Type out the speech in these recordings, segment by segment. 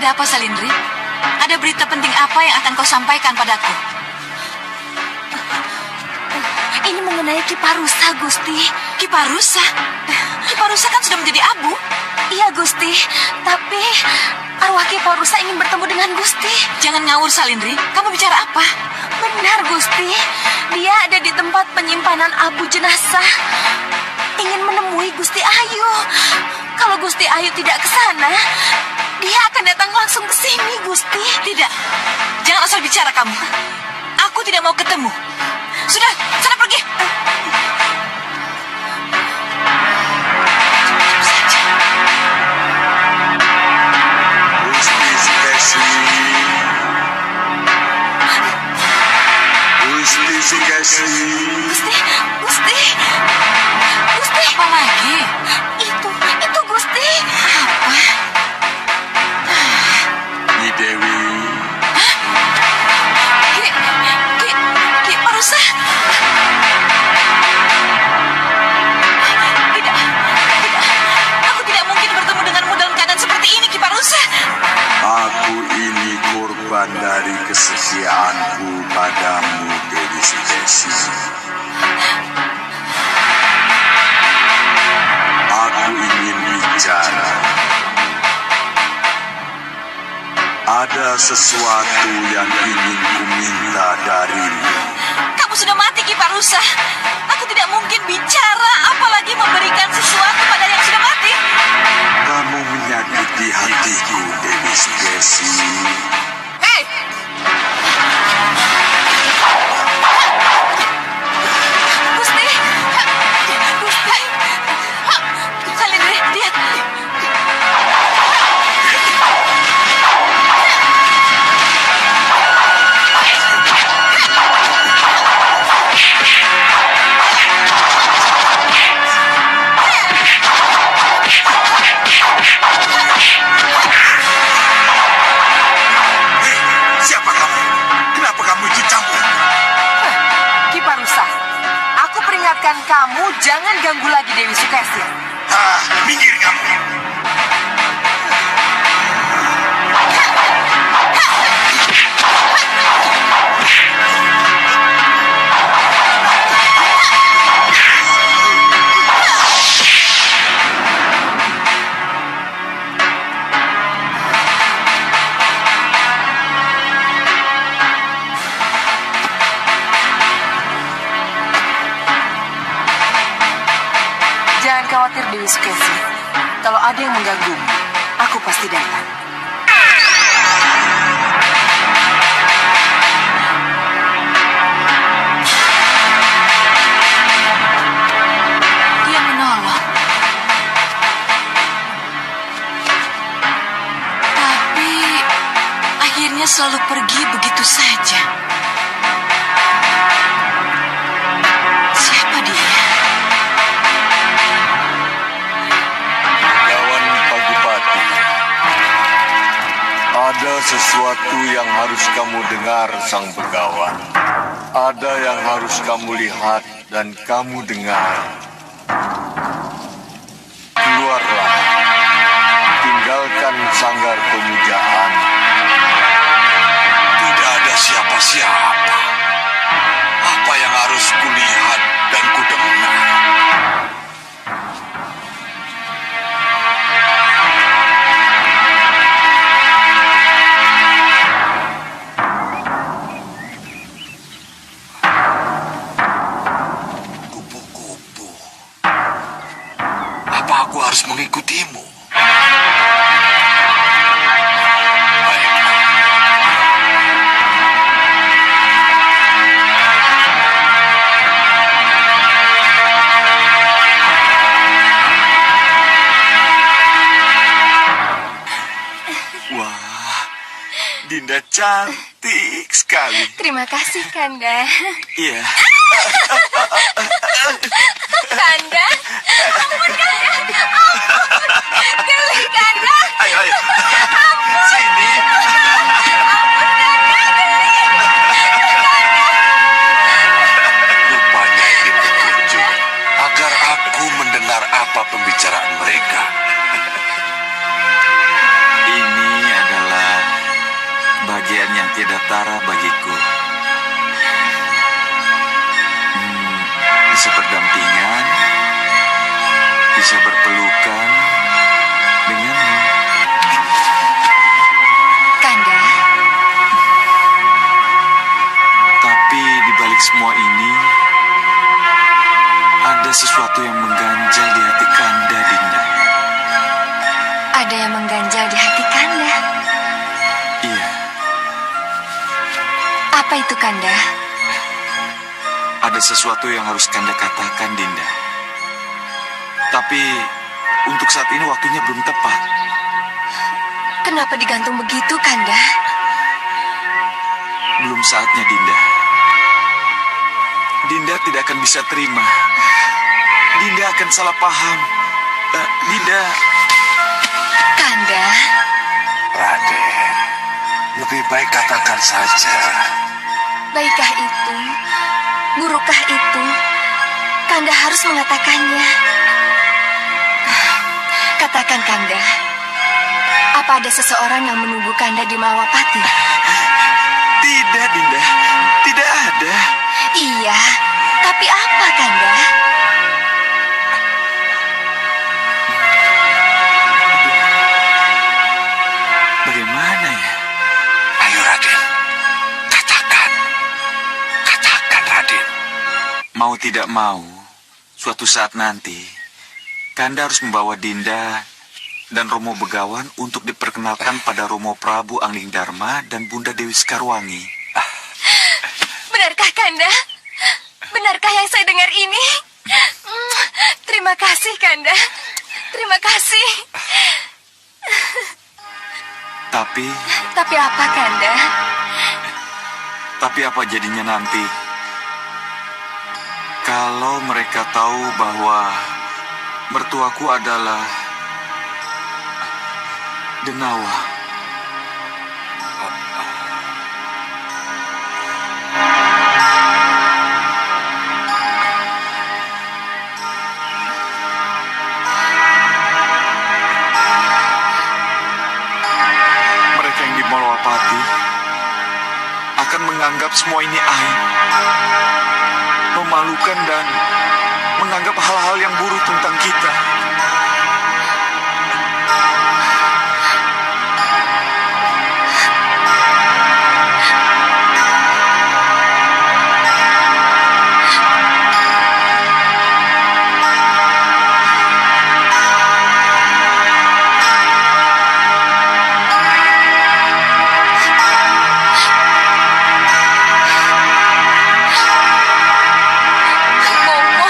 Ada apa, Salindri? Ada berita penting apa yang akan kau sampaikan padaku? Ini mengenai Ki Parusa, Gusti. Ki Parusa? Ki Parusa kan sudah menjadi abu. Iya, Gusti. Tapi arwah Ki Parusa ingin bertemu dengan Gusti. Jangan ngawur, Salindri. Kamu bicara apa? Benar, Gusti. Dia ada di tempat penyimpanan abu jenazah. Ingin menemui Gusti Ayu. Kalau Gusti Ayu tidak ke sana, dia akan datang langsung ke sini, Gusti. Tidak. Jangan asal bicara kamu. Aku tidak mau ketemu. Sudah, sana pergi. Gusti, Gusti. Gusti. Apa lagi? Itu Gusti. Apa? Nyi Dewi. Ki Parusa. Tidak. Aku tidak mungkin bertemu denganmu dalam keadaan seperti ini, Ki Parusa. Aku ini korban dari kesetiaanku padamu, Dewi Sukesi. Aku ingin bicara. Ada sesuatu yang ingin kuminta darimu. Kamu sudah mati, Ki Parusa. Aku tidak mungkin bicara, apalagi memberikan sesuatu pada yang sudah mati. Kamu menyakiti hatiku, Dewi Sukesi. Hei! Gusti! Gusti! Salindri, lihat. Siapa kamu? Kenapa kamu ikut campur? Ki Parusa, aku peringatkan kamu jangan ganggu lagi Dewi Sukesi. Minggir kamu. Jangan khawatir Dewi Sukesi. Kalau ada yang mengganggu, aku pasti datang. Dia menolong. Tapi akhirnya selalu pergi begitu saja. Siapa dia? Kawan Pagupati, ada sesuatu yang harus kamu dengar, Sang Begawan. Ada yang harus kamu lihat dan kamu dengar. Keluarlah, tinggalkan sanggar pemujaan. Tidak ada siapa-siapa. Apa yang harus kulihat dan kudengar? Kupu-kupu. Apa aku harus mengikutimu? Baiklah. Wah, Dinda cantik sekali. Terima kasih, Kanda. Iya. Kanda? Ampun, Kanda. Ampun. Geli, Kanda. Ayo, ayo. Sini. Rupanya ini petunjuk agar aku mendengar apa pembicaraan mereka. Ini adalah kebahagiaan yang tiada tara bagiku. Bisa berdampingan, bisa berpelukan denganmu. Kanda, Tapi di balik semua ini, ada sesuatu yang mengganjal di hati Kanda, Dinda. ada yang mengganjal di hati Kanda. Iya, Apa itu, Kanda? ada sesuatu yang harus Kanda katakan, Dinda. Tapi untuk saat ini waktunya belum tepat. Kenapa digantung begitu, Kanda? Belum saatnya, Dinda. Dinda tidak akan bisa terima. Dinda akan salah paham. Dinda, Kanda, Raden, lebih baik katakan saja. baikkah itu? Burukkah itu? Kanda harus mengatakannya. Katakan, Kanda. Apa ada seseorang yang menunggu Kanda di Malawapati? tidak, Dinda. Tidak ada. Iya, tapi apa, Kanda? Bagaimana ya? Ayo Raden, katakan. Katakan Raden. Mau tidak mau, suatu saat nanti, Kanda harus membawa Dinda dan Romo Begawan untuk diperkenalkan pada Romo Prabu Anglingdarma dan Bunda Dewi Sekarwangi. Benarkah, Kanda? Benarkah yang saya dengar ini? Terima kasih, Kanda. Terima kasih. Tapi Tapi apa, Kanda? apa jadinya nanti? Kalau mereka tahu bahwa mertuaku adalah Denawa. Mereka yang di Malawapati akan menganggap semua ini aib, memalukan dan menganggap hal-hal yang buruk tentang kita. Bopo.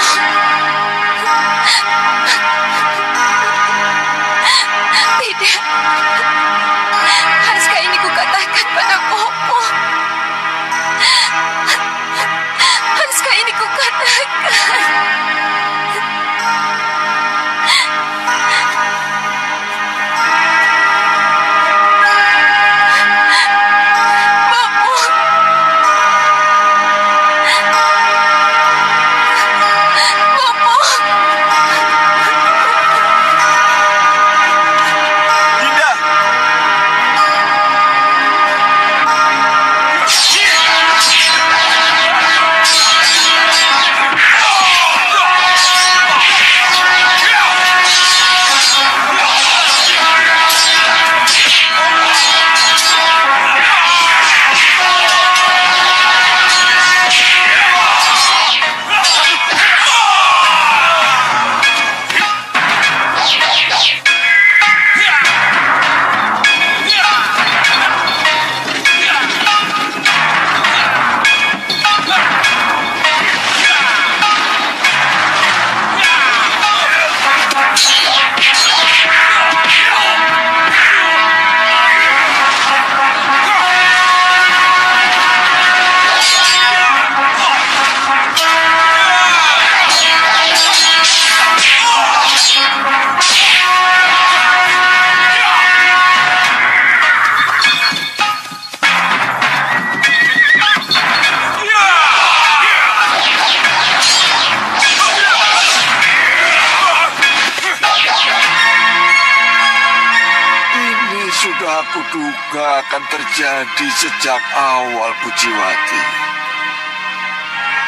sudah kuduga akan terjadi sejak awal, Pujiwati.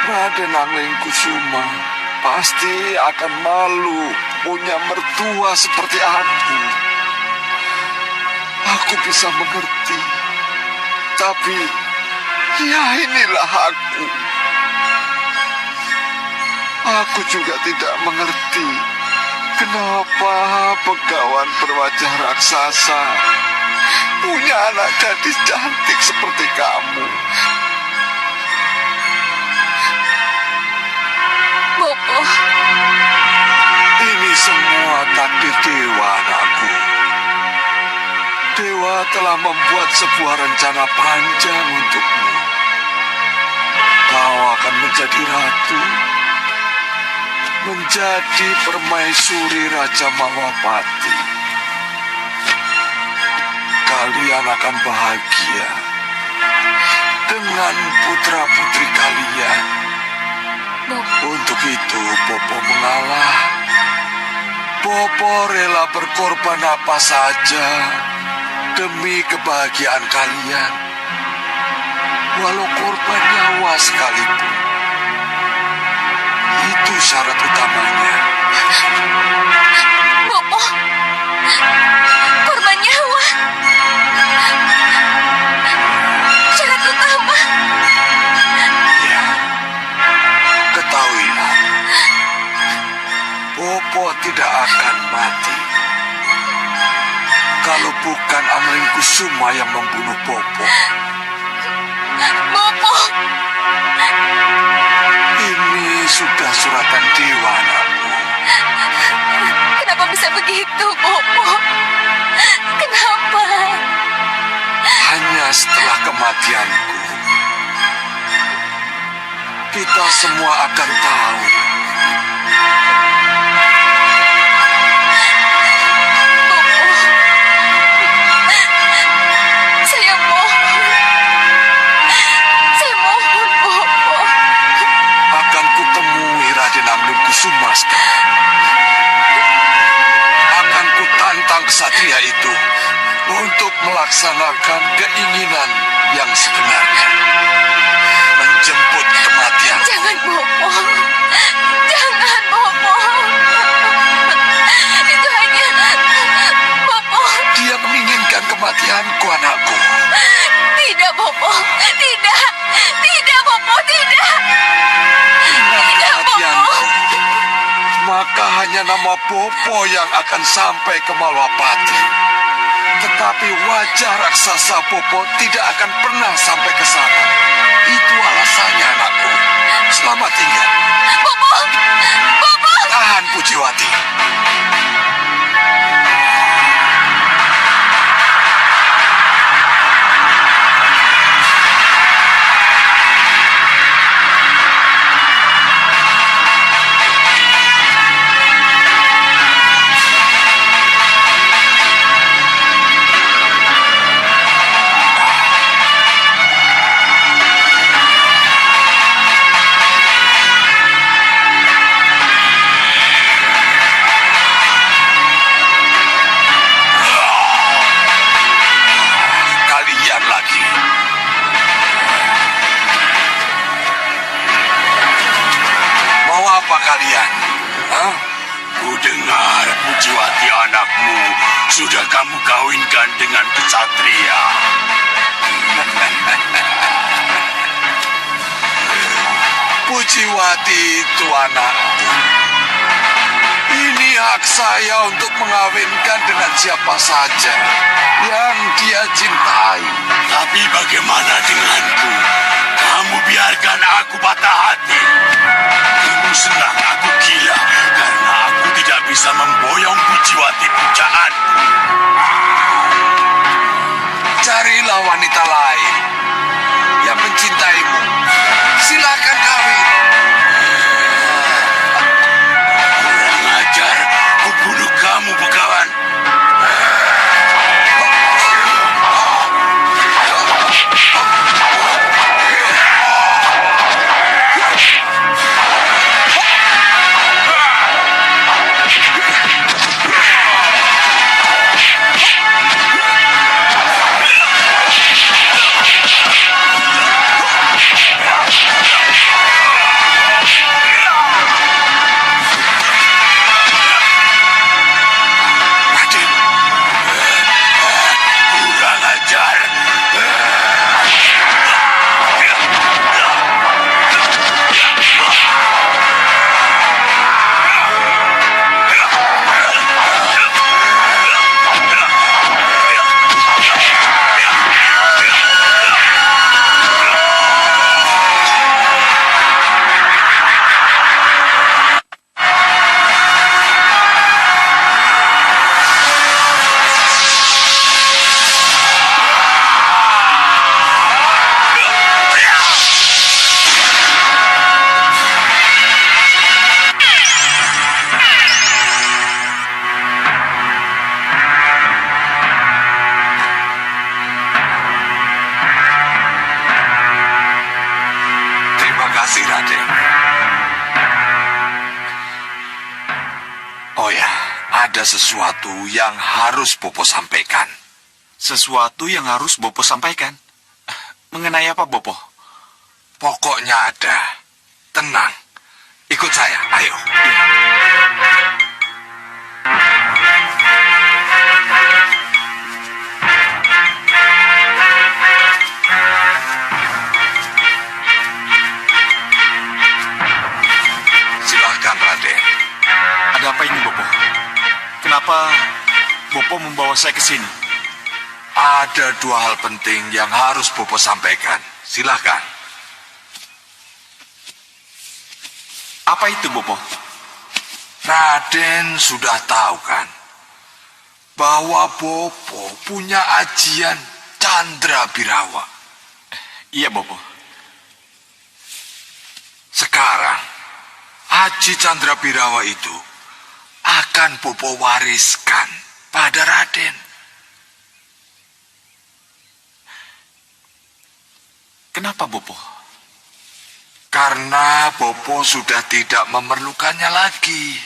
Raden Anglingkusuma pasti akan malu punya mertua seperti aku. Aku bisa mengerti, tapi ya inilah aku. Aku juga tidak mengerti kenapa Begawan berwajah raksasa punya anak gadis cantik seperti kamu. Bopo. Ini semua takdir dewa, anakku. Dewa telah membuat sebuah rencana panjang untukmu. Kau akan menjadi ratu, menjadi permaisuri Raja Mawapati. Kalian akan bahagia dengan putra-putri kalian. Untuk itu, Bopo mengalah. Bopo rela berkorban apa saja demi kebahagiaan kalian, walau korban nyawa sekalipun. Itu syarat utamanya. Bopo, korban nyawa. Syarat utama. Ya, ketahuilah, Bopo tidak akan mati. Kalau bukan Anglingkusuma yang membunuh Bopo. Bopo. Ini sudah suratan dewa, anakku. Kenapa bisa begitu, Bopo? Kenapa? Hanya setelah kematianku, kita semua akan tahu. Anglingkusuma sekarang. Akan kutantang kesatria itu untuk melaksanakan keinginan yang sebenarnya. Menjemput kematian. Jangan, Bopo. Jangan, Bopo. Itu hanya Bopo. Dia menginginkan kematianku, anakku. Tidak, Bopo. Tidak. Tidak, Bopo. Tidak. Maka hanya nama Bopo yang akan sampai ke Malwapati. Tetapi wajah raksasa Bopo tidak akan pernah sampai ke sana. Itu alasannya, anakku. Selamat tinggal. Bopo! Bopo! Tahan, Pujiwati. Kalian, Ku dengar Pujiwati anakmu sudah kamu kawinkan dengan kesatria. Pujiwati itu anakku. Ini hak saya untuk mengawinkan dengan siapa saja yang dia cintai. Tapi bagaimana denganku? Kamu biarkan aku patah hati. Kamu senang aku gila karena aku tidak bisa memboyong Pujiwati pujaanku. Carilah wanita lain yang mencintaimu. Silakan kawin. Kurang ajar, ku bunuh kamu, Begawan. Oh ya, ada sesuatu yang harus Bopo sampaikan. Sesuatu yang harus Bopo sampaikan? Mengenai apa, Bopo? Pokoknya ada. Tenang. Ikut saya, ayo. Silahkan, Raden. Ada apa ini, Bopo? Kenapa Bopo membawa saya ke sini? Ada dua hal penting yang harus Bopo sampaikan. Silahkan. Apa itu, Bopo? Raden sudah tahu kan bahwa Bopo punya ajian Candra Birawa. Iya, Bopo. Sekarang, aji Candra Birawa itu akan Bopo wariskan pada Raden. Kenapa, Bopo? Karena Bopo sudah tidak memerlukannya lagi.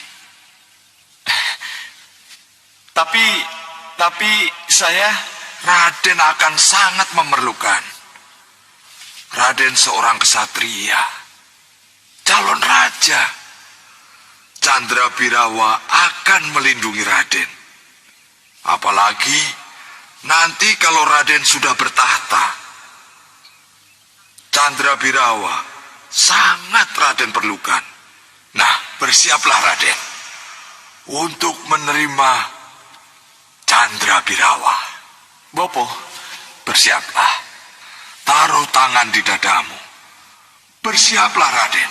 Tapi saya... Raden akan sangat memerlukan. Raden seorang kesatria, calon raja. Candra Birawa akan melindungi Raden. Apalagi nanti kalau Raden sudah bertahta. Candra Birawa sangat Raden perlukan. Nah, bersiaplah Raden untuk menerima Candra Birawa. Bopo, Bersiaplah. Taruh tangan di dadamu. Bersiaplah, Raden.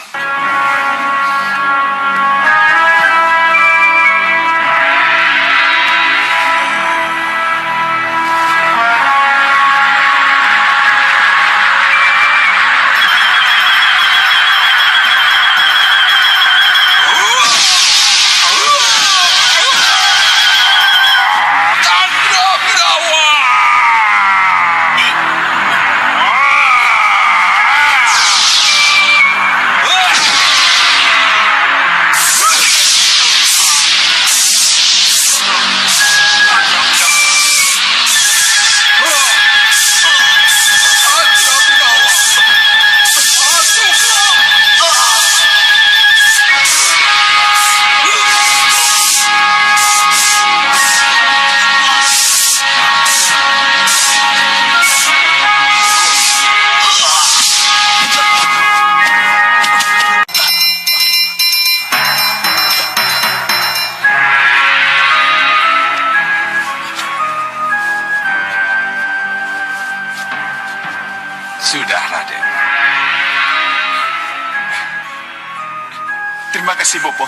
Candra Birawa! Sudah, Raden. terima kasih, Bopo.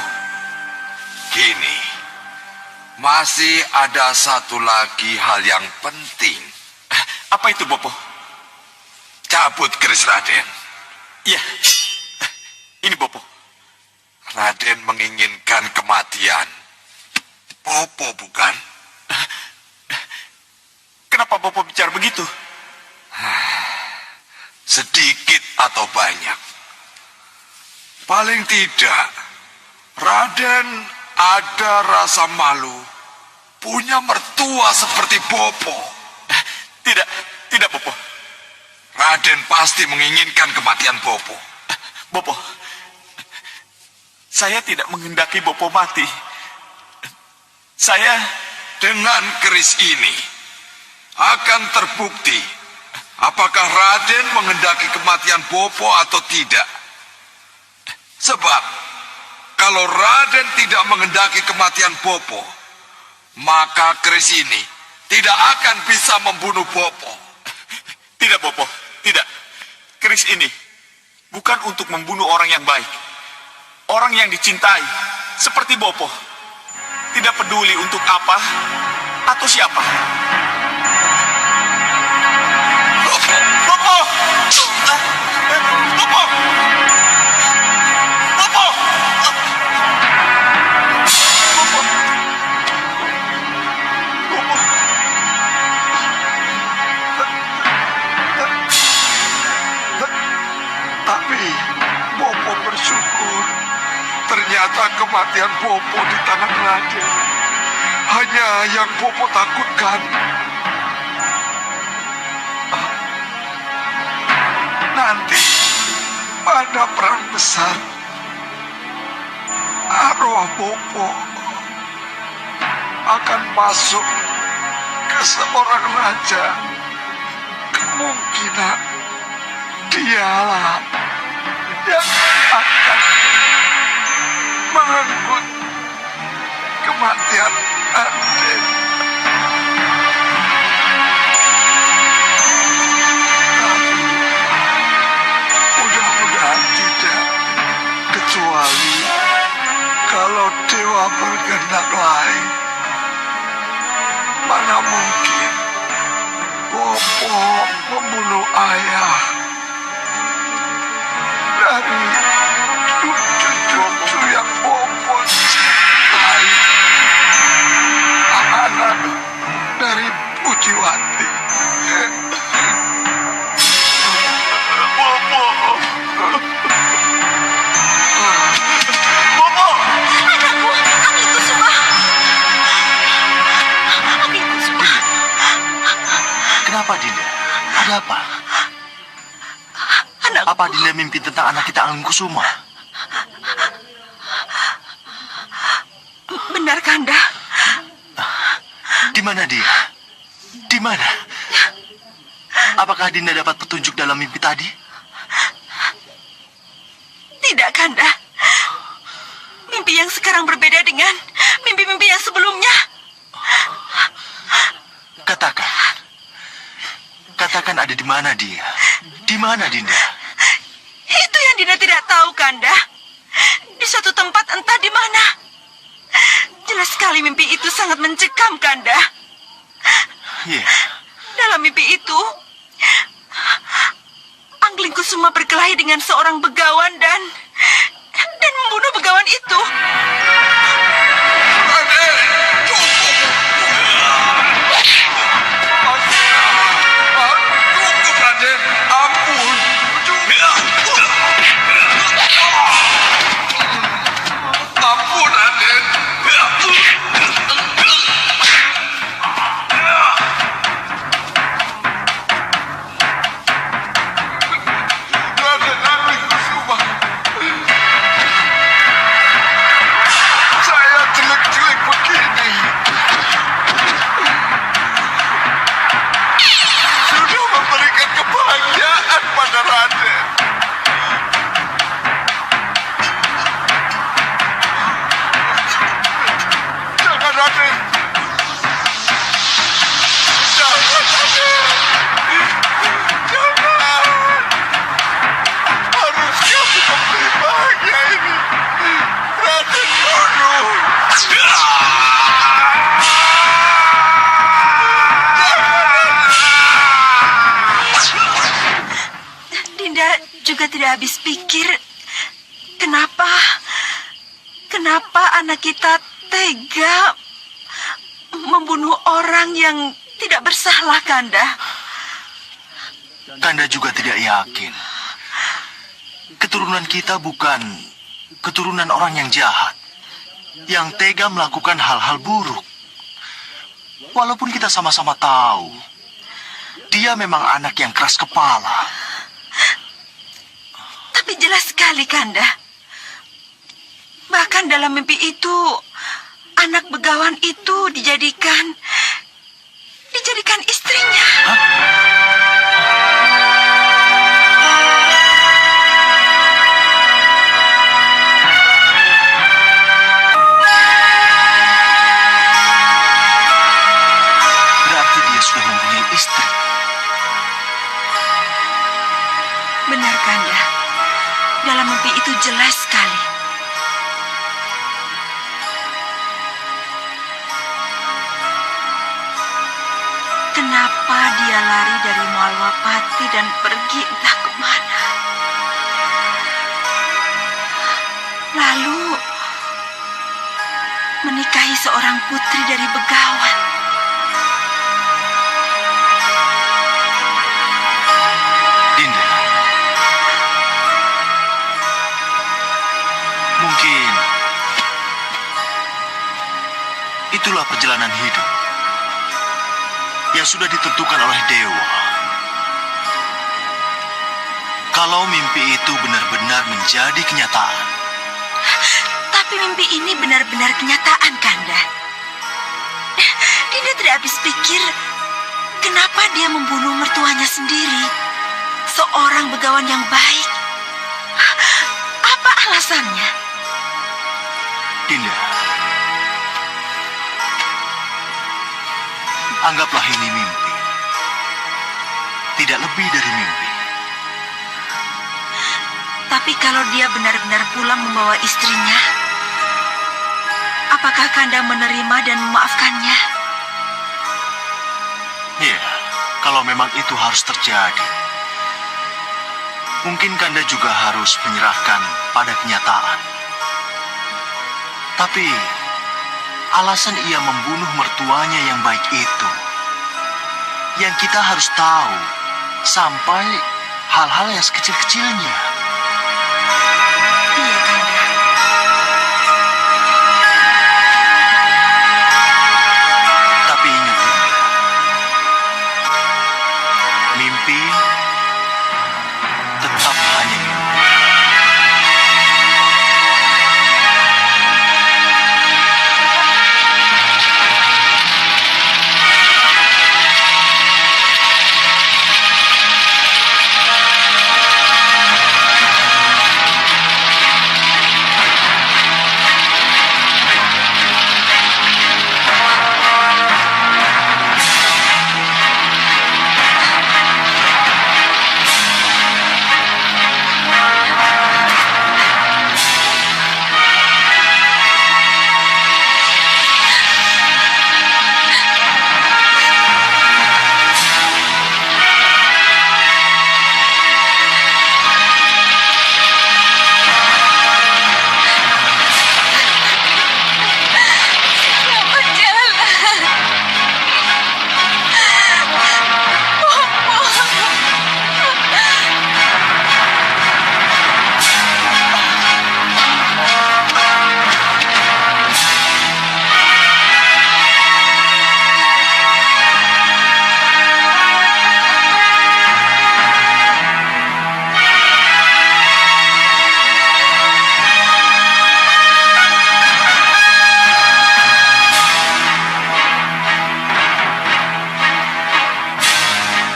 Gini, masih ada satu lagi hal yang penting. Apa itu, Bopo? Cabut keris Raden. Iya. Ini, Bopo. Raden menginginkan kematian. Bopo bukan? Kenapa Bopo bicara begitu? Sedikit atau banyak. Paling tidak, Raden ada rasa malu punya mertua seperti Bopo. Tidak, Bopo. Raden pasti menginginkan kematian Bopo. Bopo, saya tidak menghendaki Bopo mati. Saya... Dengan keris ini akan terbukti apakah Raden menghendaki kematian Bopo atau tidak. Sebab kalau Raden tidak menghendaki kematian Bopo, maka keris ini tidak akan bisa membunuh Bopo. Tidak, Bopo. Tidak. Keris ini bukan untuk membunuh orang yang baik. Orang yang dicintai, seperti Bopo. Tidak peduli untuk apa atau siapa. Bopo! Bopo! Bopo! Bopo! Bopo! Bopo! Tapi Bopo bersyukur ternyata kematian Bopo di tangan Raden hanya yang Bopo takutkan. Nanti pada perang besar, arwah Bopo akan masuk ke seorang raja. Kemungkinan dialah yang akan merenggut kematian Raden. Mudah-mudahan tidak, kecuali kalau dewa berkehendak lain. Mana mungkin Bopo membunuh ayah dari cucu yang Bopo cintai, anak dari Pujiwati. Bopo. Bopo. Anakku, Anglingku Suma. Anglingku Suma. Kenapa, Dinda? Ada apa? Anakku. Apa Dinda mimpi tentang anak kita Anglingkusuma? Benar, Kanda. Di mana dia? Di mana? Apakah Dinda dapat petunjuk dalam mimpi tadi? Tidak, Kanda. Mimpi yang sekarang berbeda dengan mimpi-mimpi yang sebelumnya. Katakan. Katakan ada di mana dia? Di mana Dinda? Itu yang Dinda tidak tahu, Kanda. Di suatu tempat entah di mana. Jelas sekali mimpi itu sangat mencekam, Kanda. Iya. Dalam mimpi itu, Anglingkusuma berkelahi dengan seorang begawan dan membunuh begawan itu. Raden, cukup. Cukup, Raden. Ampun. Ampun, Raden. Raden Anglingkusuma. Saya jelek-jelek begini sudah memberikan kebahagiaan pada Raden. Jangan, Raden. Jangan, Raden. Jangan. Haruskah aku memberi bahagia ini? Raden bunuh. Dinda juga tidak habis pikir kenapa anak kita tega membunuh orang yang tidak bersalah, Kanda. Kanda juga tidak yakin. Keturunan kita bukan keturunan orang yang jahat, yang tega melakukan hal-hal buruk. Walaupun kita sama-sama tahu, dia memang anak yang keras kepala. Tapi jelas sekali, Kanda. Bahkan dalam mimpi itu, anak begawan itu dijadikan istrinya. Berarti dia sudah mempunyai istri. Benar, Kanda. Dalam mimpi itu jelas sekali. Kenapa dia lari dari Malwapati dan pergi entah kemana? Lalu menikahi seorang putri dari begawan. Dinda, Itulah perjalanan hidup yang sudah ditentukan oleh dewa. Kalau mimpi itu benar-benar menjadi kenyataan. Tapi mimpi ini benar-benar kenyataan, Kanda. Dinda tidak habis pikir kenapa dia membunuh mertuanya sendiri. Seorang begawan yang baik. Apa alasannya? Dinda, anggaplah ini mimpi. Tidak lebih dari mimpi. Tapi kalau dia benar-benar pulang membawa istrinya, apakah Kanda menerima dan memaafkannya? Ya, kalau memang itu harus terjadi, mungkin Kanda juga harus menyerahkan pada kenyataan. Tapi, alasan ia membunuh mertuanya yang baik itu, yang kita harus tahu, sampai hal-hal yang sekecil-kecilnya. Iya, Kanda. Tapi ingat, Dinda, mimpi tetap hanya mimpi.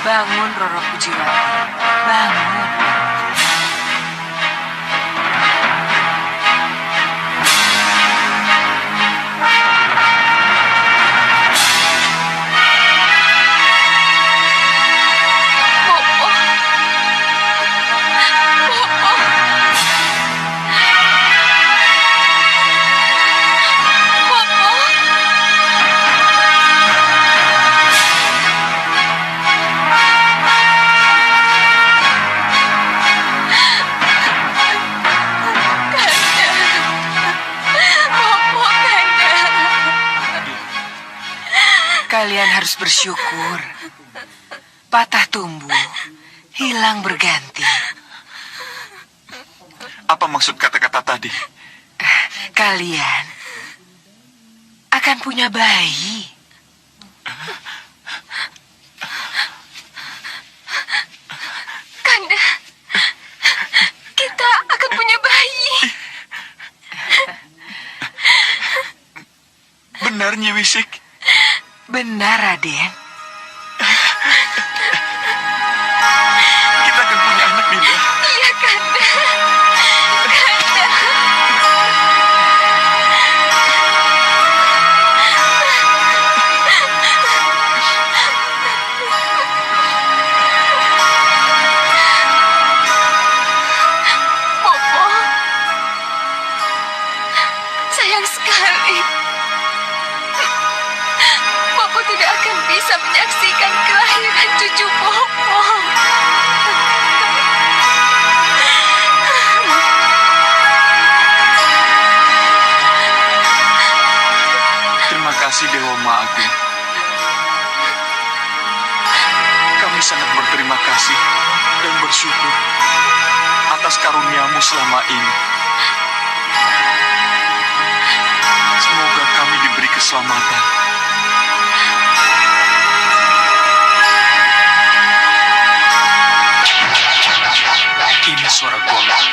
Bangun, Roro Pujiwati. Bangun. Kalian harus bersyukur. Patah tumbuh, hilang berganti. Apa maksud kata-kata tadi? Kalian akan punya bayi. Kanda, kita akan punya bayi. Benar, Nyi Wisik? Benar, Raden. Kita akan punya anak, Dinda. Iya, Kanda. Kanda. Bobo. Sayang sekali. Bobo tidak akan bisa menyaksikan kelahiran cucu Bobo. Terima kasih, Dewa Ma Agung. Kami sangat berterima kasih dan bersyukur atas karuniamu selama ini. Semoga kami diberi kesempatan keselamatan. Ini suara golok.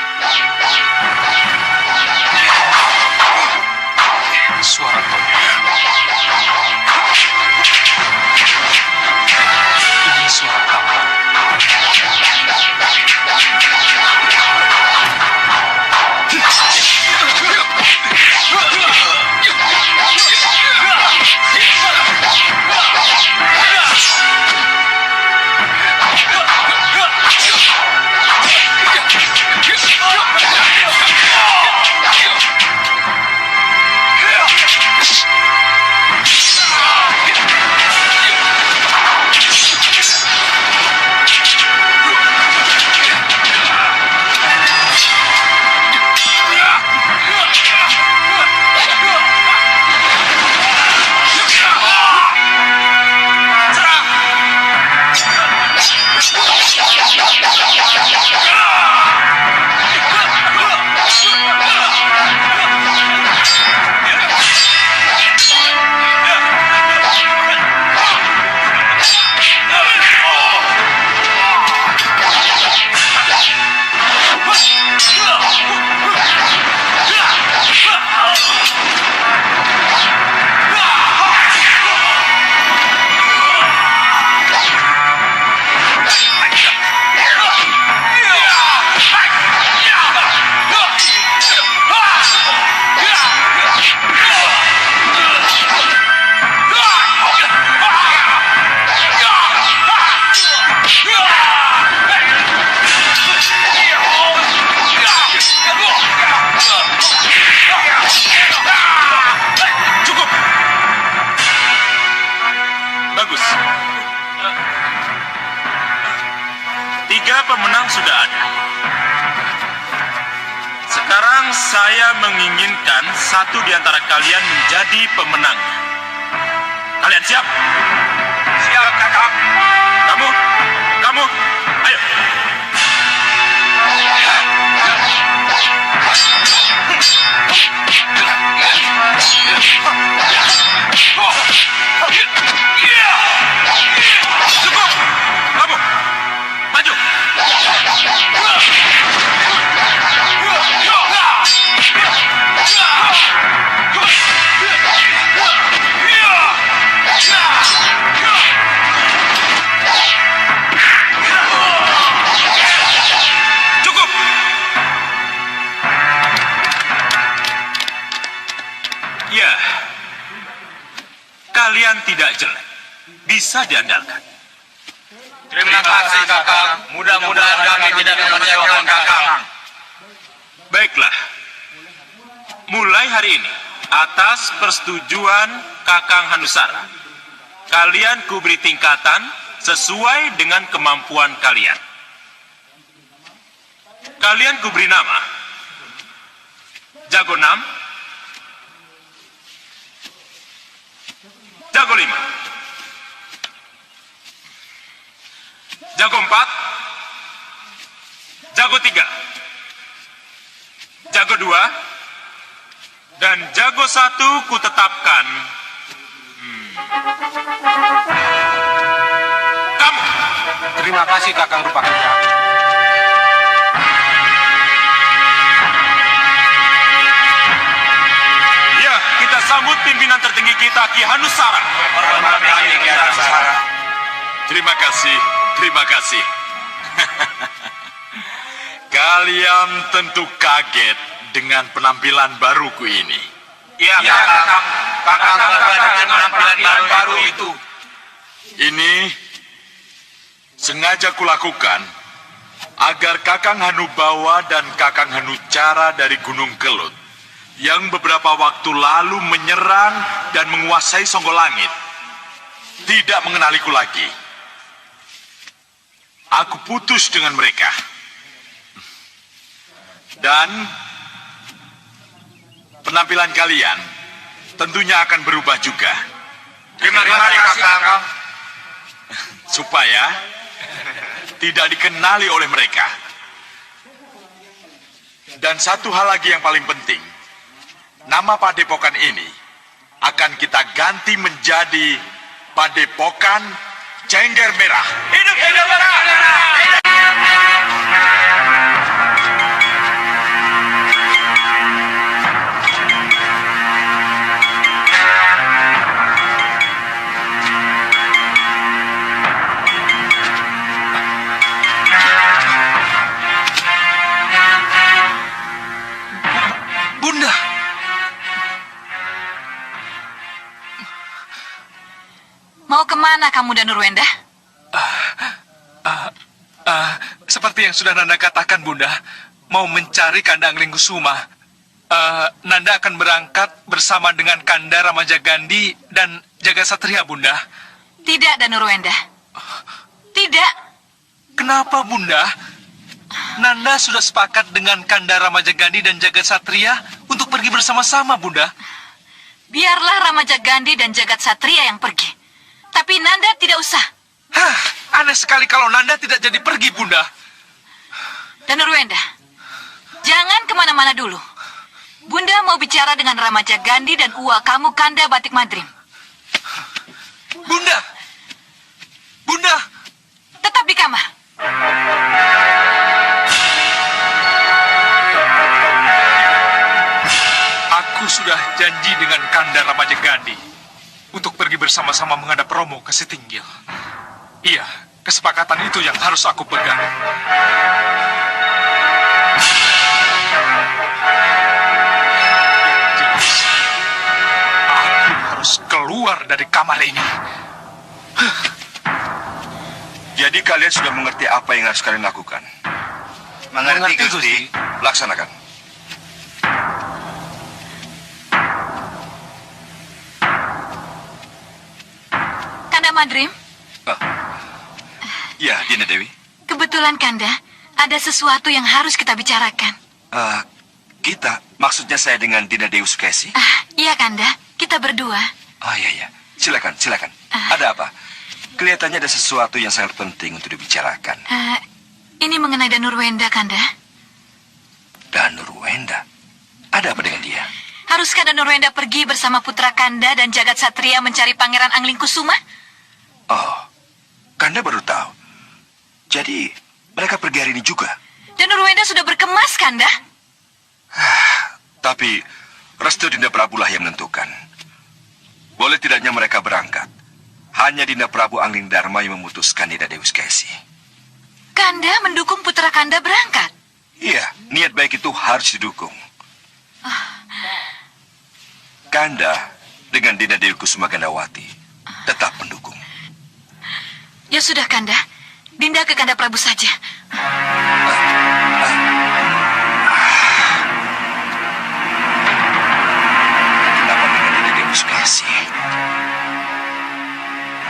Suara tombak. Ini suara tambang. Bagus. 3 pemenang sudah ada. Sekarang saya menginginkan satu di antara kalian menjadi pemenang. Kalian siap? Siap, Kakak. Kamu, ayo. Cukup! Kamu, maju! Cukup! Ya, kalian tidak jelek. Bisa diandalkan. Terima kasih, Kakang. Mudah-mudahan kami tidak mengecewakan Kakang. Baiklah. Mulai hari ini, atas persetujuan Kakang Hanusara, kalian kuberi tingkatan sesuai dengan kemampuan kalian. Kalian kuberi nama Jago 6, Jago 5, Jago 4, Jago 3, Jago 2, dan Jago 1 kutetapkan kamu. Terima kasih, Kakang Rupakija. Ya, kita sambut pimpinan tertinggi kita, Ki Hanusara. Hormat kami, Ki Hanusara. Terima kasih, terima kasih. Kalian tentu kaget dengan penampilan baruku ini. Ya, Kakang. Kakang bangga dengan penampilan baru itu. Ini sengaja kulakukan agar Kakang Hanubawa dan Kakang Hanucara dari Gunung Kelut yang beberapa waktu lalu menyerang dan menguasai Songgolangit tidak mengenaliku lagi. Aku putus dengan mereka. Dan penampilan kalian tentunya akan berubah juga. Terima kasih, Kakang. Supaya tidak dikenali oleh mereka. Dan satu hal lagi yang paling penting, nama padepokan ini akan kita ganti menjadi Padepokan Cengger Merah. Hidup Cengger Merah! Bunda, Mau kemana kamu dan Nurwenda? Seperti yang sudah Nanda katakan, Bunda, mau mencari Kanda Angling Kusuma. Nanda akan berangkat bersama dengan Kanda Ramajagandhi dan Jaga Satria, Bunda. Tidak, dan Nurwenda. Tidak. Kenapa, Bunda? Nanda sudah sepakat dengan Kanda Ramajagandhi dan Jaga Satria untuk pergi bersama-sama, Bunda. Biarlah Ramajagandhi dan Jagat Satria yang pergi. Tapi Nanda tidak usah. Hah, aneh sekali kalau Nanda tidak jadi pergi, Bunda. Dan Nurwenda, jangan kemana-mana dulu. Bunda mau bicara dengan Ramajagandhi dan Uwa kamu Kanda Batik Madrim. Bunda! Bunda! Tetap di kamar. Aku sudah janji dengan Kanda Ramajagandhi untuk pergi bersama-sama menghadap Romo ke Setinggil. Iya, kesepakatan itu yang harus aku pegang. Jelas, aku harus keluar dari kamar ini. Jadi kalian sudah mengerti apa yang harus kalian lakukan? mengerti Gusti. Laksanakan. Kanda Madrim, Ya, Dinda Dewi. kebetulan Kanda, ada sesuatu yang harus kita bicarakan. Kita, maksudnya saya dengan Dinda Dewi Sukesi. Iya Kanda, kita berdua. Oh iya. Silakan. Ada apa? Kelihatannya ada sesuatu yang sangat penting untuk dibicarakan. Ini mengenai Danurwenda, Kanda. Danurwenda? Ada apa dengan dia? Haruskah Danurwenda pergi bersama putra Kanda dan Jagat Satria mencari Pangeran Angling Kusuma? Oh, Kanda baru tahu. Jadi, mereka pergi hari ini juga. Danurwenda sudah berkemas, Kanda. Tapi, restu Dinda Prabu lah yang menentukan. Boleh tidaknya mereka berangkat. Hanya Dinda Prabu Angling Dharma yang memutuskan Dinda Dewi Skesi. Kanda mendukung putra Kanda berangkat. Iya, niat baik itu harus didukung. Kanda dengan Dinda Dewi Kusuma Gandawati tetap mendukung. Ya sudah, Kanda. Dinda ke Kanda Prabu saja. Kenapa dengan Dinda Dewi Skesi?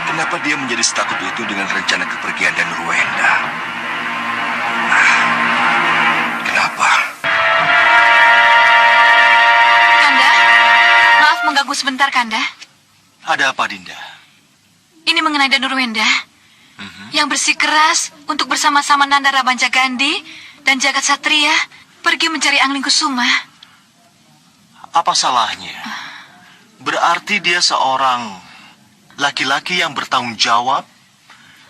Kenapa dia menjadi setakut itu dengan rencana kepergian dan Nurwenda? Kenapa? Kanda, maaf mengganggu sebentar, Kanda. Ada apa, Dinda? Ini mengenai Danurwenda yang bersikeras untuk bersama-sama Nanda Ramajagandhi dan Jagat Satria pergi mencari Angling Kusuma. Apa salahnya? Berarti dia seorang laki-laki yang bertanggung jawab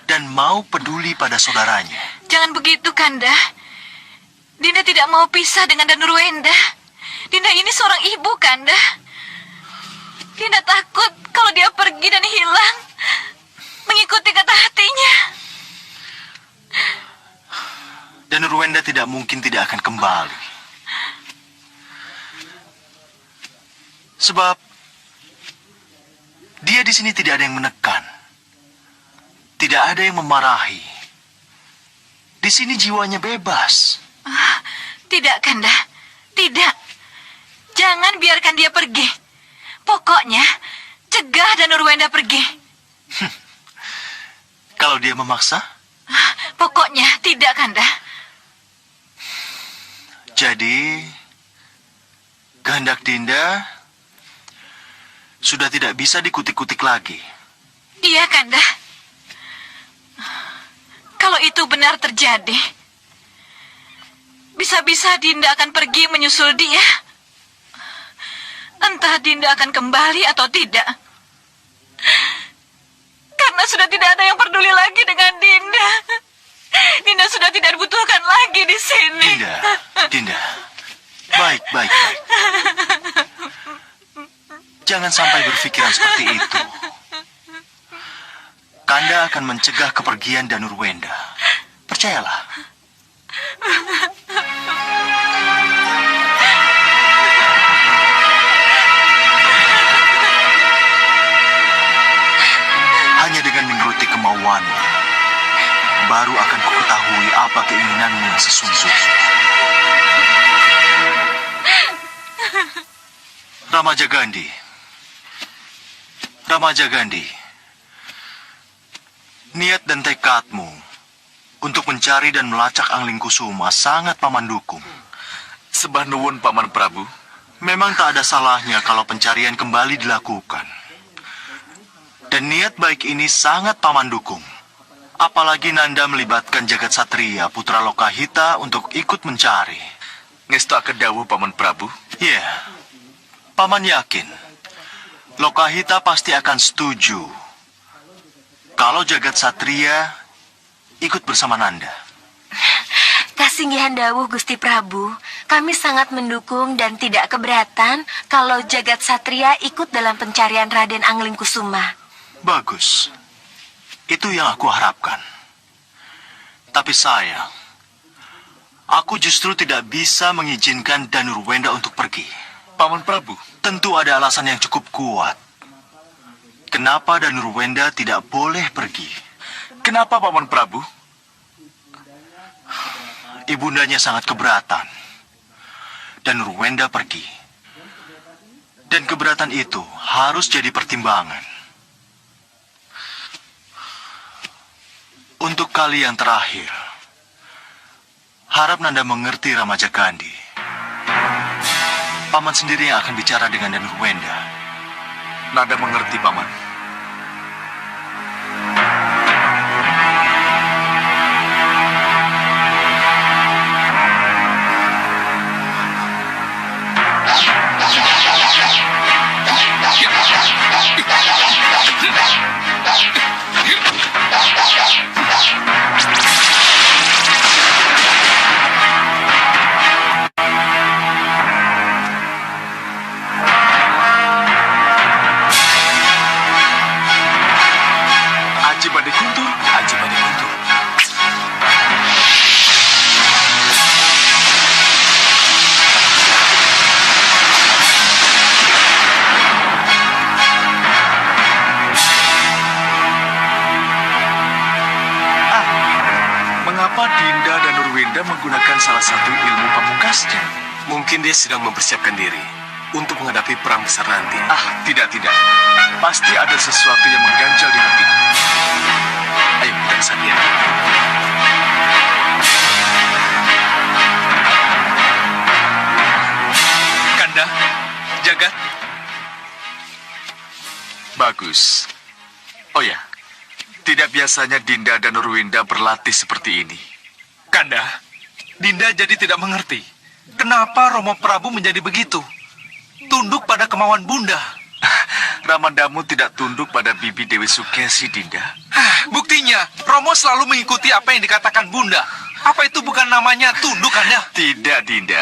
dan mau peduli pada saudaranya. Jangan begitu, Kanda. Dinda tidak mau pisah dengan Danurwenda. Dinda ini seorang ibu, Kanda. Dinda takut kalau dia pergi dan hilang, mengikuti kata hatinya. Dan Nurwenda tidak mungkin tidak akan kembali. Sebab dia di sini tidak ada yang menekan. Tidak ada yang memarahi. Di sini jiwanya bebas. Tidak, Kanda. Tidak. Jangan biarkan dia pergi. Pokoknya, cegah Danurwenda pergi. Kalau dia memaksa, Pokoknya tidak, Kanda. jadi kehendak Dinda sudah tidak bisa dikutik-kutik lagi. Iya, Kanda. Kalau itu benar terjadi, bisa-bisa Dinda akan pergi menyusul dia. entah Dinda akan kembali atau tidak. Karena sudah tidak ada yang peduli lagi dengan Dinda. Dinda sudah tidak dibutuhkan lagi di sini. Dinda. Baik. Jangan sampai berpikiran seperti itu. Kanda akan mencegah kepergian Danurwenda. Percayalah. Hanya dengan menuruti kemauanmu, baru akan kuketahui apa keinginanmu yang sesungguhnya. Ramaja Gandhi, niat dan tekadmu untuk mencari dan melacak Angling Kusuma sangat paman dukung. Sembah nuwun Paman Prabu. Memang tak ada salahnya kalau pencarian kembali dilakukan. Dan niat baik ini sangat paman dukung. Apalagi Nanda melibatkan Jagat Satria putra Lokahita untuk ikut mencari. Ngestu akedawuh Paman Prabu. Ya, paman yakin Lokahita pasti akan setuju kalau Jagat Satria ikut bersama Nanda. Kasinggihan dawuh Gusti Prabu, kami sangat mendukung dan tidak keberatan kalau Jagat Satria ikut dalam pencarian Raden Angling Kusuma. Bagus. Itu yang aku harapkan. Tapi sayang, aku justru tidak bisa mengizinkan Danurwenda untuk pergi. Paman Prabu, tentu ada alasan yang cukup kuat. Kenapa Danurwenda tidak boleh pergi? Kenapa Paman Prabu? Ibundanya sangat keberatan. Danurwenda pergi. Dan keberatan itu harus jadi pertimbangan. Untuk kali yang terakhir, harap Nanda mengerti Ramaja Gandhi. Paman sendiri yang akan bicara dengan Danurwenda. Nanda mengerti, Paman. Aji Bade Guntur. Mengapa Dinda dan Nurwenda menggunakan salah satu ilmu pamungkasnya? Mungkin dia sedang mempersiapkan diri untuk menghadapi perang besar nanti. Tidak. Pasti ada sesuatu yang mengganjal di hatinya. Ayo kita ke sana. Kanda, Jagat. Bagus. Oh ya, tidak biasanya Dinda dan Nurwenda berlatih seperti ini. Kanda, Dinda jadi tidak mengerti. Kenapa Romo Prabu menjadi begitu? Tunduk pada kemauan Bunda. Ramandamu tidak tunduk pada Bibi Dewi Sukesi, Dinda. Buktinya, Romo selalu mengikuti apa yang dikatakan Bunda. Apa itu bukan namanya tunduk, Kanda? Tidak, Dinda.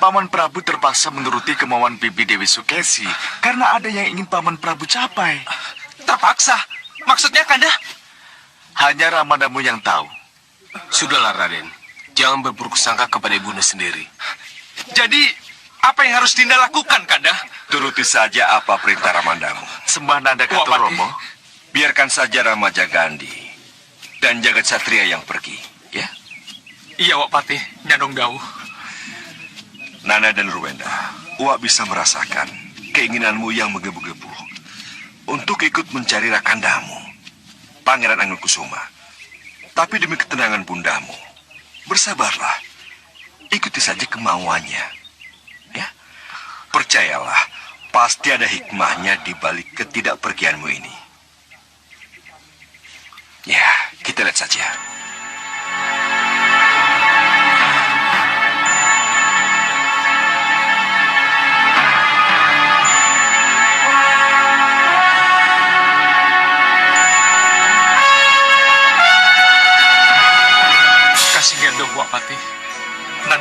Paman Prabu terpaksa menuruti kemauan Bibi Dewi Sukesi karena ada yang ingin Paman Prabu capai. Terpaksa? Maksudnya, Kanda? Hanya Ramandamu yang tahu. Sudahlah, Raden. Jangan berburuk sangka kepada ibunda sendiri. Jadi, apa yang harus Dinda lakukan, Kanda? Turuti saja apa perintah Ramandamu. Sembah Nanda Katu Wapati. Romo. Biarkan saja Ramaja Gandhi dan Jagat Satria yang pergi, ya. Iya, Wak Patih. Nyandong dawuh. Nanda dan Nurwenda, Wak bisa merasakan keinginanmu yang menggebu-gebu untuk ikut mencari rakandamu, Pangeran Angling Kusuma. Tapi demi ketenangan bundamu, bersabarlah. Ikuti saja kemauannya. Ya. Percayalah, pasti ada hikmahnya di balik ketidakpergianmu ini. Ya, kita lihat saja.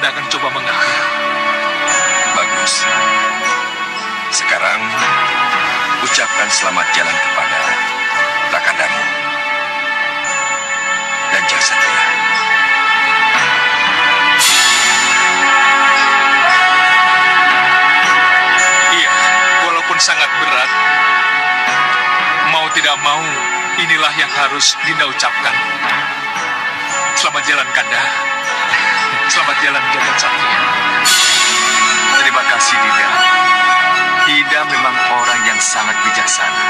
Kanda akan coba mengatur. Bagus. Sekarang ucapkan selamat jalan kepada Rakandamu dan Jasatria. Iya, walaupun sangat berat, mau tidak mau, inilah yang harus Dinda ucapkan. Selamat jalan, Kanda. Selamat jalan, Jagat Satria. Terima kasih, Dinda. Dinda memang orang yang sangat bijaksana.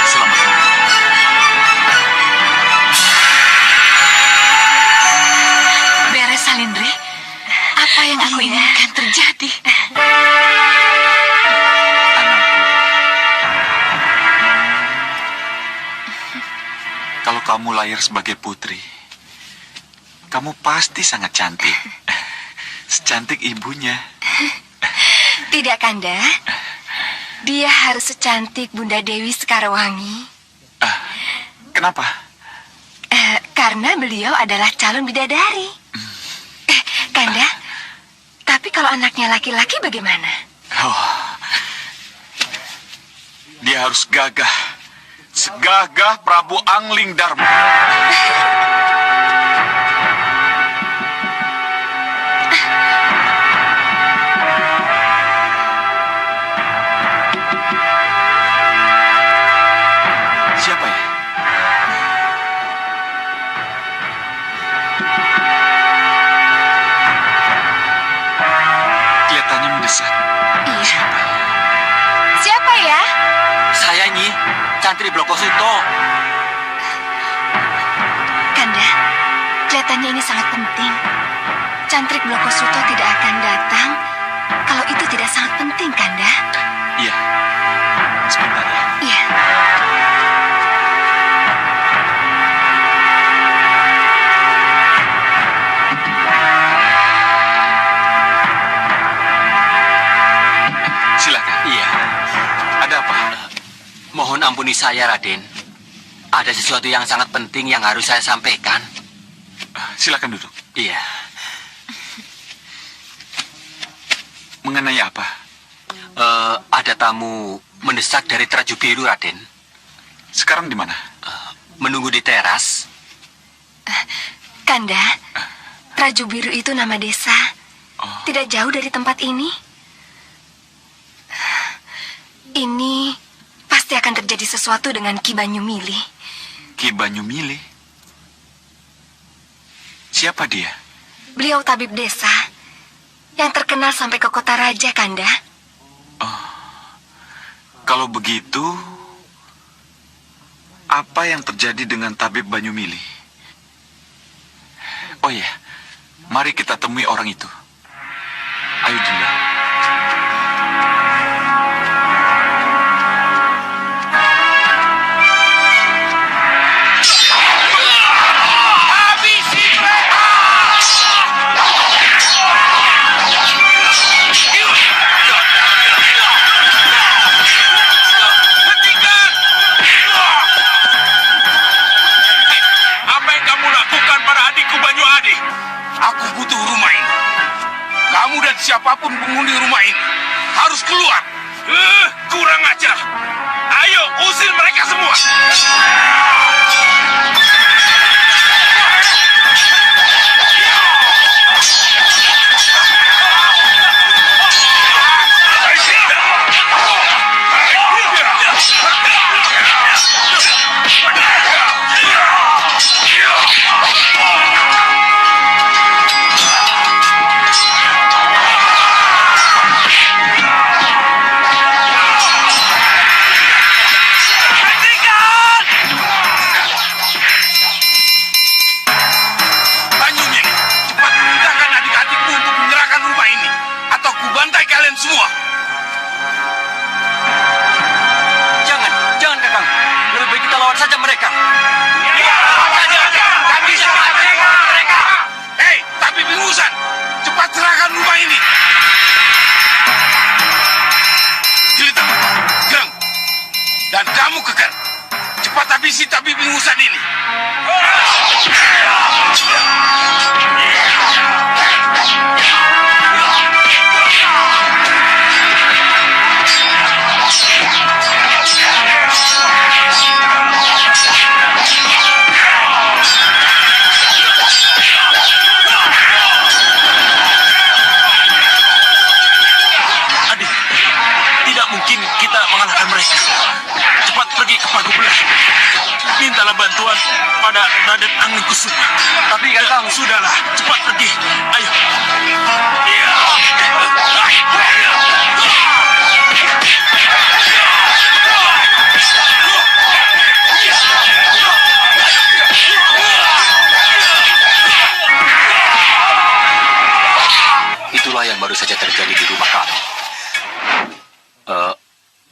Selamat tinggal. Beres, Salindri. Apa yang aku inginkan terjadi. Kalau kamu lahir sebagai putri, kamu pasti sangat cantik. Secantik ibunya. Tidak, Kanda. Dia harus secantik Bunda Dewi Sekarwangi. Kenapa? Karena beliau adalah calon bidadari. Kanda, tapi kalau anaknya laki-laki bagaimana? Oh, dia harus gagah. Segagah Prabu Angling Dharma. Siapa ya? Kelihatannya mendesak. Iya. Siapa ya? Saya Nyi, Cantri Blokosuto. Kanda, kelihatannya ini sangat penting. Cantrik Blokosuto tidak akan datang kalau itu tidak sangat penting, Kanda. Iya. Sebentar ya. Iya. Silakan. Iya. Ada apa? Mohon ampuni saya, Raden. Ada sesuatu yang sangat penting yang harus saya sampaikan. Silakan duduk. Iya. Mengenai apa? Ada tamu mendesak dari Traju Biru, Raden. Sekarang di mana? Menunggu di teras. Kanda, Traju Biru itu nama desa. Tidak jauh dari tempat ini. Ini pasti akan terjadi sesuatu dengan Ki Banyumili. Ki Banyumili? Siapa dia? Beliau tabib desa yang terkenal sampai ke kota raja, Kanda. Kalau begitu, apa yang terjadi dengan tabib Banyumili? Oh ya, mari kita temui orang itu. Ayo, Dinda. Apa yang kamu lakukan pada adikku Banyu Adi? Aku butuh rumah ini. Kamu dan siapapun penghuni rumah ini harus keluar. Kurang ajar. Ayo, usir mereka semua. Bantai kalian semua. Jangan Kakang. Lebih baik kita lawan saja mereka. Tak bisa mereka. Hei, tapi bingusan. Cepat serahkan rumah ini. Jelita, Gereng, dan kamu Kekar. Cepat habisi tabib ingusan ini. Adik, tidak mungkin kita mengalahkan mereka. Cepat pergi ke Pagobelah. Mintalah bantuan pada Raden Anglingkusuma. Tapi Kakang, Sudahlah, cepat pergi. Ayo. itulah yang baru saja terjadi di rumah kami.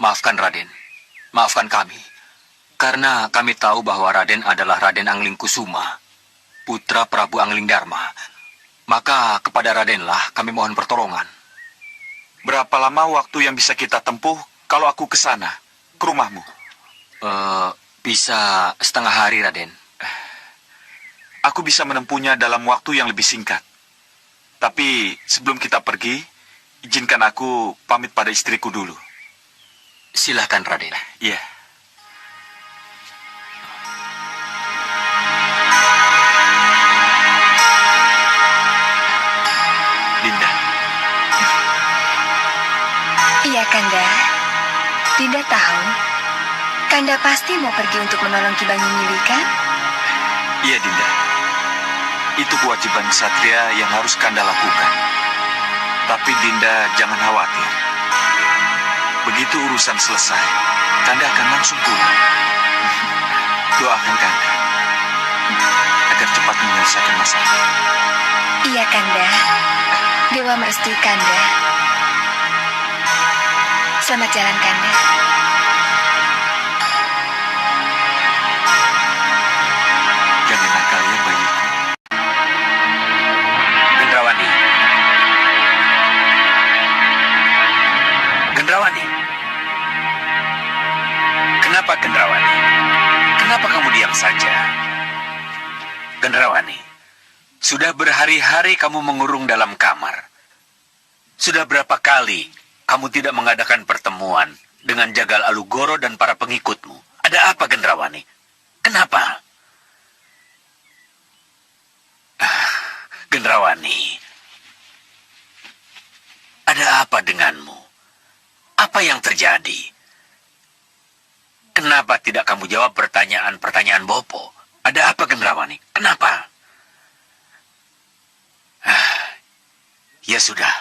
Maafkan Raden. Maafkan kami. Karena kami tahu bahwa Raden adalah Raden Anglingkusuma, putra Prabu Anglingdarma. Maka kepada Radenlah kami mohon pertolongan. Berapa lama waktu yang bisa kita tempuh kalau aku ke sana, ke rumahmu? Bisa setengah hari, Raden. Aku bisa menempuhnya dalam waktu yang lebih singkat. Tapi sebelum kita pergi, izinkan aku pamit pada istriku dulu. Silakan, Raden. Iya. Dinda. Iya, Kanda. Dinda tahu. Kanda pasti mau pergi untuk menolong Ki Banyumili, kan? Iya, Dinda. Itu kewajiban ksatria yang harus Kanda lakukan. Tapi Dinda jangan khawatir. Begitu urusan selesai, Kanda akan langsung pulang. Doakan Kanda agar cepat menyelesaikan masalah. Iya, Kanda. Dewa merestui Kanda. Selamat jalan, Kanda. Jangan nakal ya, bayiku. Gendrawani. Gendrawani. Kenapa Gendrawani? Kenapa kamu diam saja? Gendrawani, sudah berhari-hari kamu mengurung dalam kamar. Sudah berapa kali kamu tidak mengadakan pertemuan dengan Jagal Alugoro dan para pengikutmu? Ada apa, Gendrawani? Kenapa? Gendrawani, ada apa denganmu? Apa yang terjadi? Kenapa tidak kamu jawab pertanyaan-pertanyaan Bopo? Ada apa, Gendrawani? Kenapa? Ya sudah,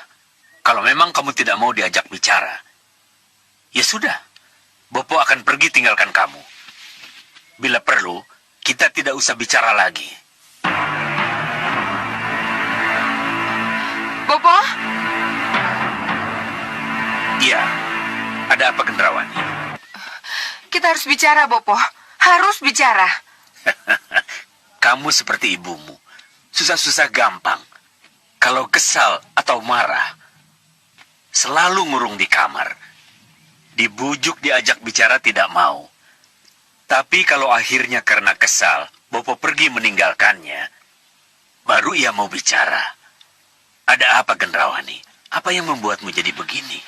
kalau memang kamu tidak mau diajak bicara, ya sudah, Bopo akan pergi tinggalkan kamu. Bila perlu, kita tidak usah bicara lagi. Bopo? Iya, ada apa, Gendrawani? Kita harus bicara, Bopo. Harus bicara. Kamu seperti ibumu, susah-susah gampang. Kalau kesal atau marah, selalu ngurung di kamar. Dibujuk diajak bicara tidak mau. Tapi kalau akhirnya karena kesal, Bopo pergi meninggalkannya, baru ia mau bicara. Ada apa, Gendrawani? Apa yang membuatmu jadi begini?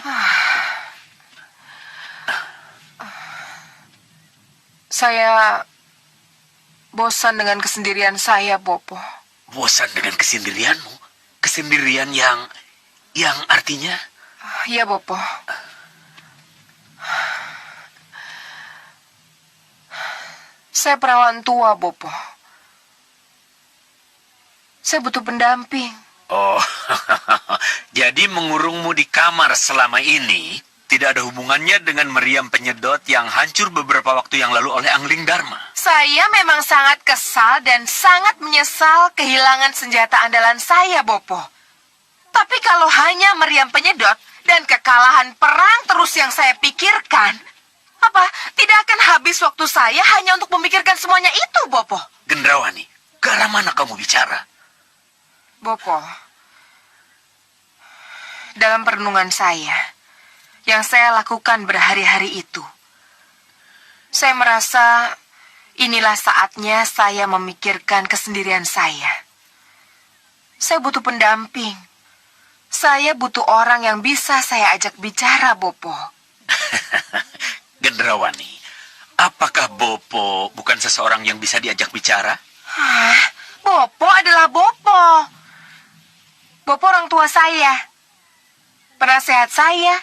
Saya bosan dengan kesendirian saya, Bopo. Bosan dengan kesendirianmu? Kesendirian yang artinya? Iya, Bopo. Saya perawan tua, Bopo. Saya butuh pendamping. Oh, jadi mengurungmu di kamar selama ini tidak ada hubungannya dengan meriam penyedot yang hancur beberapa waktu yang lalu oleh Anglingdarma. Saya memang sangat kesal dan sangat menyesal kehilangan senjata andalan saya, Bopo. Tapi kalau hanya meriam penyedot dan kekalahan perang terus yang saya pikirkan, apa tidak akan habis waktu saya hanya untuk memikirkan semuanya itu, Bopo? Gendrawani, ke arah mana kamu bicara? Bopo, dalam perenungan saya, yang saya lakukan berhari-hari itu, saya merasa Inilah saatnya saya memikirkan kesendirian saya. Saya butuh pendamping. Saya butuh orang yang bisa saya ajak bicara, Bopo. Gendrawani, apakah Bopo bukan seseorang yang bisa diajak bicara? Hah? Bopo adalah Bopo. Bopo orang tua saya, penasehat saya,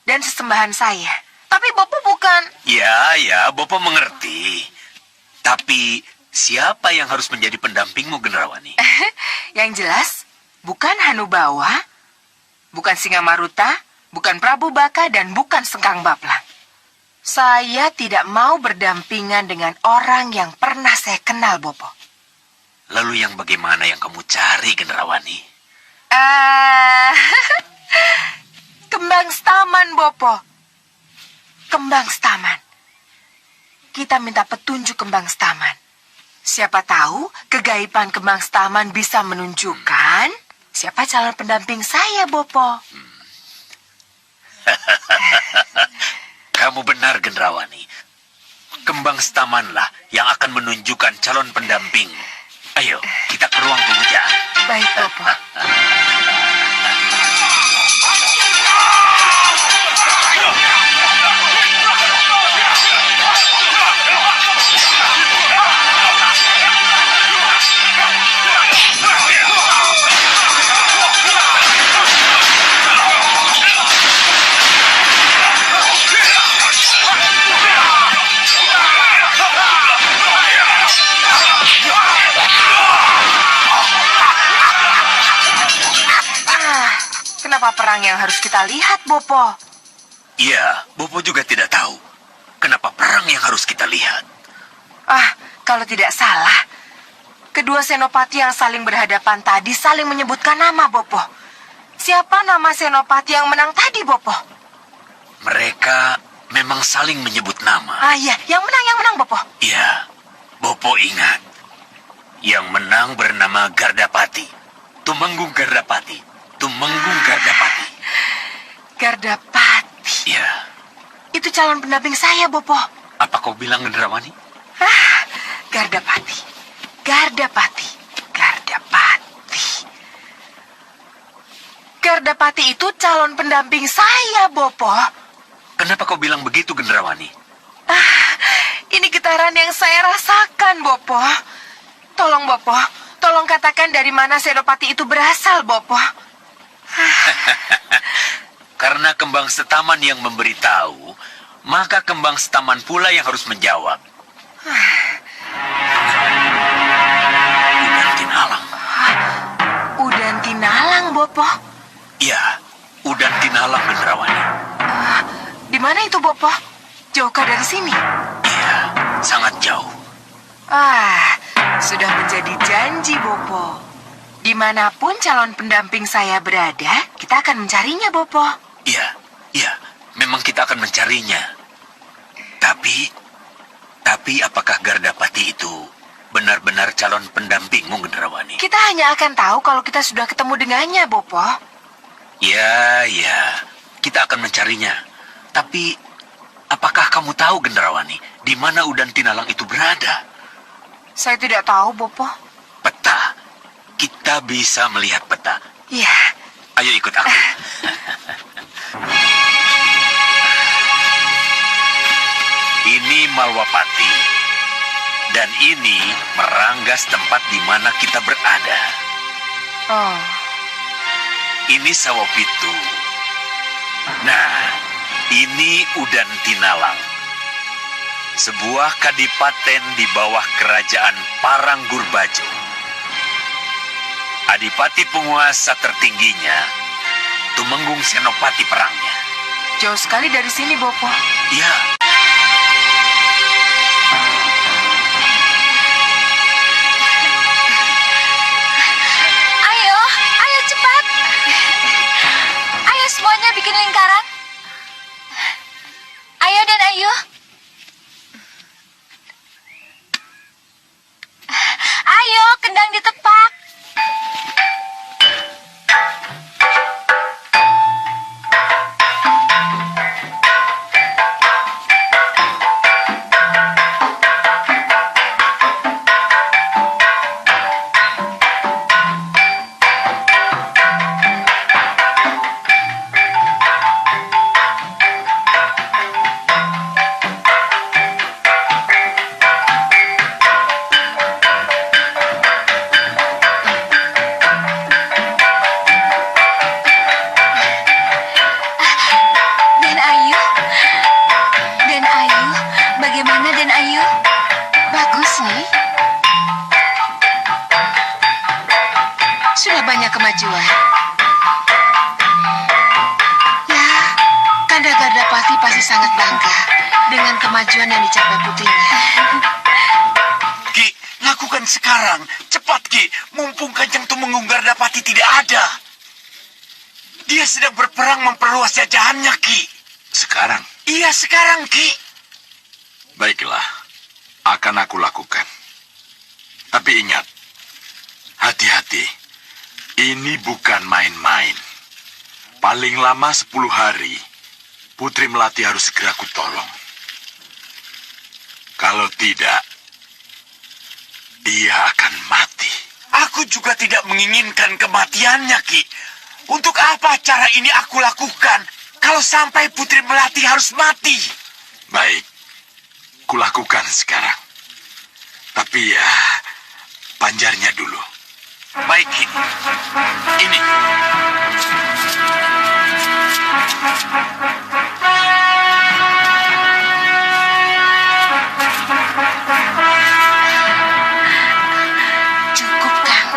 dan sesembahan saya. Tapi Bopo bukan... Ya, Bopo mengerti. Tapi siapa yang harus menjadi pendampingmu, Gendrawani? Yang jelas, bukan Hanubawa, bukan Singamaruta, bukan Prabu Baka, dan bukan Sengkang Baplang. Saya tidak mau berdampingan dengan orang yang pernah saya kenal, Bopo. Lalu yang bagaimana yang kamu cari, Gendrawani? Kembang Staman, Bopo. Kembang Staman. Kita minta petunjuk Kembang Staman. Siapa tahu kegaiban Kembang Staman bisa menunjukkan siapa calon pendamping saya, Bopo. Kamu benar, Gendrawani. Kembang Stamanlah yang akan menunjukkan calon pendamping. Ayo, kita ke ruang pemujaan. Baik, Bopo. Kenapa perang yang harus kita lihat, Bopo? Iya, Bopo juga tidak tahu. Kenapa perang yang harus kita lihat? Kalau tidak salah, kedua senopati yang saling berhadapan tadi saling menyebutkan nama, Bopo. Siapa nama senopati yang menang tadi, Bopo? Mereka memang saling menyebut nama. Iya, yang menang, Bopo. Iya, Bopo ingat. Yang menang bernama Gardapati. Tumenggung Gardapati. Tumenggung Gardapati. Gardapati. Iya. Itu calon pendamping saya, Bopo. Apa kau bilang, Gendrawani? Gardapati. Gardapati. Gardapati. Gardapati itu calon pendamping saya, Bopo. Kenapa kau bilang begitu, Gendrawani? Ini getaran yang saya rasakan, Bopo. Tolong, Bopo. Tolong katakan dari mana senopati itu berasal, Bopo. Karena Kembang Setaman yang memberitahu, maka Kembang Setaman pula yang harus menjawab. Udan Tinalang. Udan Tinalang, Bopo. Iya, Udan Tinalang, Gendrawani. Di mana itu, Bopo? Jauhkah dari sini? Iya, sangat jauh. Sudah menjadi janji, Bopo. Dimanapun calon pendamping saya berada, kita akan mencarinya, Bopo. Iya, memang kita akan mencarinya. Tapi apakah Gardapati itu benar-benar calon pendampingmu, Gendrawani? Kita hanya akan tahu kalau kita sudah ketemu dengannya, Bopo. Ya, kita akan mencarinya. Tapi, apakah kamu tahu, Gendrawani, di mana Udan Tinalang itu berada? Saya tidak tahu, Bopo. Peta. Kita bisa melihat peta. Iya. Ayo ikut aku. Ini Malwapati. Dan ini Meranggas, tempat di mana kita berada. Oh. Ini Sawopitu. Nah, ini Udan Tinalang. Sebuah kadipaten di bawah kerajaan Parangurbajo. Adipati penguasa tertingginya, Tumenggung Senopati perangnya. Jauh sekali dari sini, Bopo. Iya. Ayo cepat. Ayo semuanya bikin lingkaran. Ayo dan ayo. Ayo, kendang ditepak. kemajuan. Ya, Kanda Gardapati pasti sangat bangga dengan kemajuan yang dicapai putrinya. Ki, lakukan sekarang. Cepat, Ki. Mumpung Kanjeng Tumenggung Gardapati tidak ada. Dia sedang berperang memperluas jajahannya, Ki. Sekarang, Iya, sekarang, Ki. baiklah, akan aku lakukan. Tapi ingat, hati-hati. Ini bukan main-main. Paling lama 10 hari, Putri Melati harus segera kutolong. Kalau tidak, dia akan mati. Aku juga tidak menginginkan kematiannya, Ki. Untuk apa cara ini aku lakukan kalau sampai Putri Melati harus mati? Baik, kulakukan sekarang. Tapi ya, panjarnya dulu. Baik, Ki. Ini. Cukup, Kang.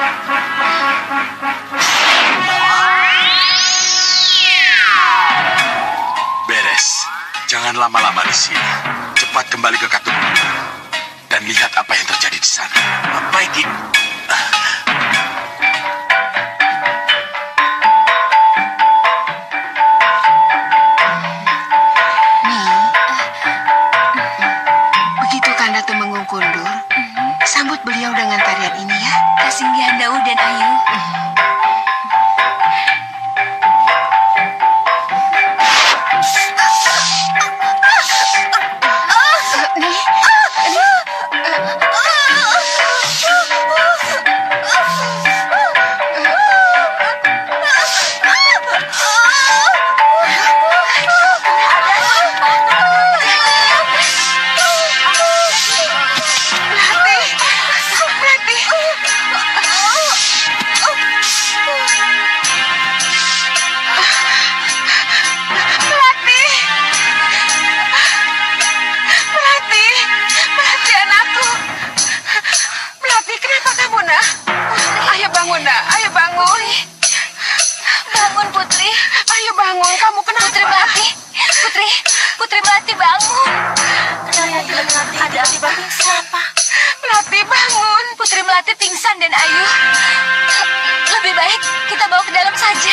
Beres. Jangan lama-lama di sini. Cepat kembali ke Katup dan lihat apa yang terjadi di sana. Baik, Ki. Begitu Kanda Tumenggung kundur, sambut beliau dengan tarian ini ya. Kasinggihan Daud dan Ayu. Melati anakku. Melati, kenapa kamu, nak? Ayo bangun, nak. Ayo bangun. Bangun, Putri. Ayo bangun, kamu kenapa? Putri Melati. Putri Melati bangun. Ada akibat pingsan. Melati, bangun. Putri Melati pingsan dan Ayu. Lebih baik kita bawa ke dalam saja.